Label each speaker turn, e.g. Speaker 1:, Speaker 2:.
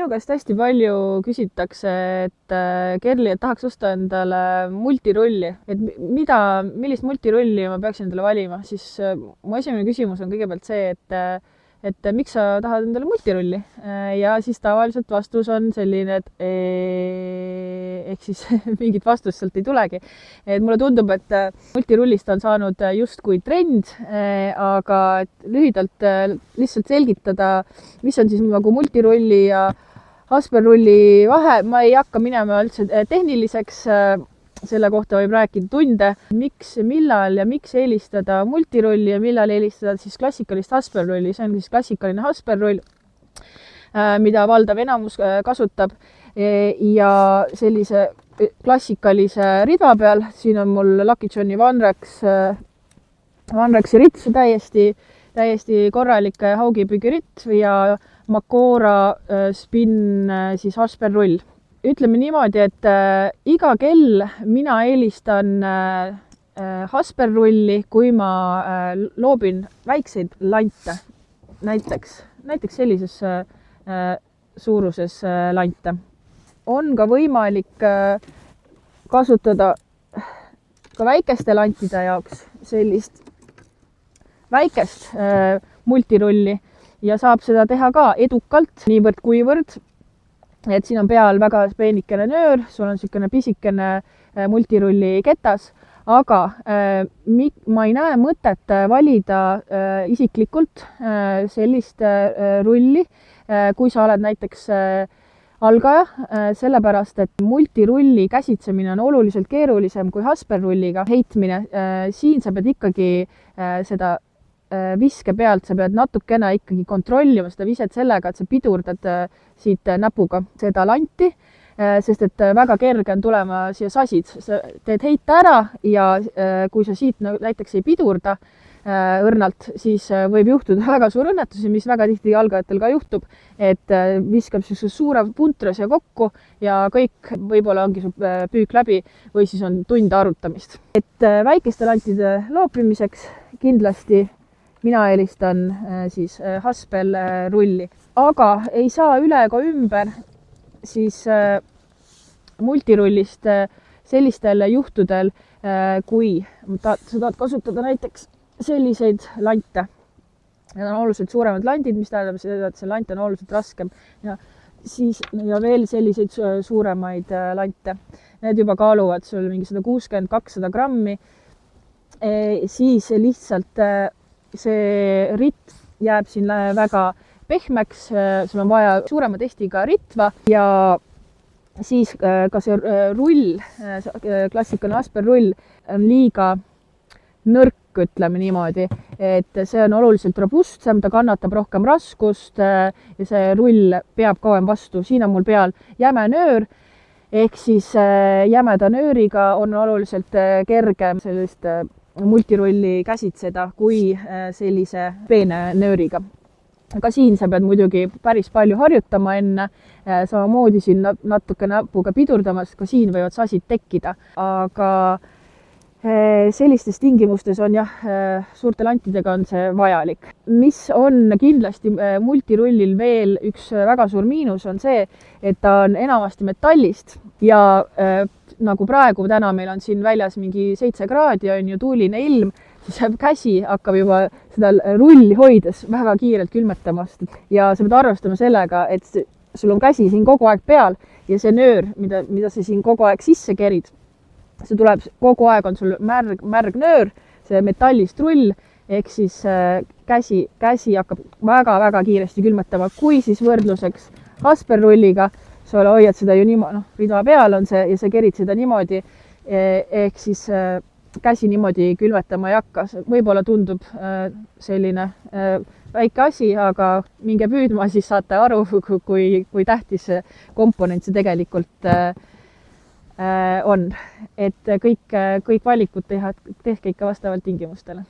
Speaker 1: Minu käest hästi palju küsitakse, et Kerli, et tahaks osta endale multirulli, et millist multirulli ma peaksin endale valima, siis mu esimene küsimus on kõigepealt see, et miks sa tahad endale multirulli ja siis tavaliselt vastus on selline, et ehk siis mingit vastust sealt ei tulegi. Et mulle tundub, et multirullist on saanud justkui trend, aga lühidalt lihtsalt selgitada, mis on siis nagu multirulli ja Hasperrulli vahe, ma ei hakka minema üldse tehniliseks, selle kohta võib rääkida tunde, miks, millal ja miks eelistada multirulli ja millal eelistada siis klassikalist Hasperrulli. See on siis klassikaline Hasperrull, mida valdav enamus kasutab ja sellise klassikalise ridva peal. Siin on mul Lucky Johni Vanrexi rits, täiesti korralik haugipüügiritt ja Makora Spin siis Hasperrull. Ütleme niimoodi, et iga kell mina eelistan Hasperrulli, kui ma loobin väikseid lante, näiteks sellises suuruses lante. On ka võimalik kasutada ka väikeste lantide jaoks sellist väikest multirulli ja saab seda teha ka edukalt, niivõrd kuivõrd. Et siin on peal väga peenikene nöör, sul on niisugune pisikene multirulli ketas, aga ma ei näe mõtet valida isiklikult sellist rulli, kui sa oled näiteks algaja, sellepärast et multirulli käsitsemine on oluliselt keerulisem kui Hasperrulliga heitmine. Siin sa pead ikkagi seda viske pealt, sa pead natukene ikkagi kontrollima seda viset sellega, et sa pidurdad siit näpuga seda lanti, sest et väga kerge on tulema siia sasid. Sa teed heite ära ja kui sa siit näiteks ei pidurda õrnalt, siis võib juhtuda väga suur õnnetus, mis väga tihti algajatel ka juhtub, et viskab suure puntra siia kokku ja kõik võib-olla ongi su püük läbi või siis on tund arutamist. Et väikeste lantide loopimiseks kindlasti mina eelistan siis Hasperrulli, aga ei saa üle ega ümber siis multirullist sellistel juhtudel, kui sa tahad kasutada näiteks selliseid lante. Need on oluliselt suuremad landid, mis tähendab seda, et see lant on oluliselt raskem ja veel selliseid suuremaid lante. Need juba kaaluvad sul mingi 160-200 grammi, siis lihtsalt see ritt jääb siin väga pehmeks, sul on vaja suurema testiga ritva ja siis ka see rull, klassikaline Hasperrull on liiga nõrk, ütleme niimoodi, et see on oluliselt robustsem, ta kannatab rohkem raskust ja see rull peab kauem vastu. Siin on mul peal jäme nöör, ehk siis jämeda nööriga on oluliselt kergem sellist multirulli käsitseda kui sellise peene nööriga. Ka siin sa pead muidugi päris palju harjutama enne, samamoodi siin natuke näpuga pidurdamas, ka siin võivad sasid tekkida, aga sellistes tingimustes on suurte lantidega on see vajalik. Mis on kindlasti multirullil veel üks väga suur miinus on see, et ta on enamasti metallist ja nagu praegu täna meil on siin väljas mingi 7 kraadi, on ju tuuline ilm, siis käsi hakkab juba seda rulli hoides väga kiirelt külmetamast ja sa pead arvestama sellega, et sul on käsi siin kogu aeg peal ja see nöör, mida sa siin kogu aeg sisse kerid, see tuleb kogu aeg on sul märg nöör, see metallist rull, ehk siis käsi hakkab väga-väga kiiresti külmetama, kui siis võrdluseks Hasperrulliga sa hoiad seda ju niimoodi, ridva peal on see ja sa kerid seda niimoodi, ehk siis käsi niimoodi külmetama ei hakka. Võib-olla tundub selline väike asi, aga minge püüdma, siis saate aru, kui tähtis komponent see tegelikult on. Et kõik valikud tehke ikka vastavalt tingimustele.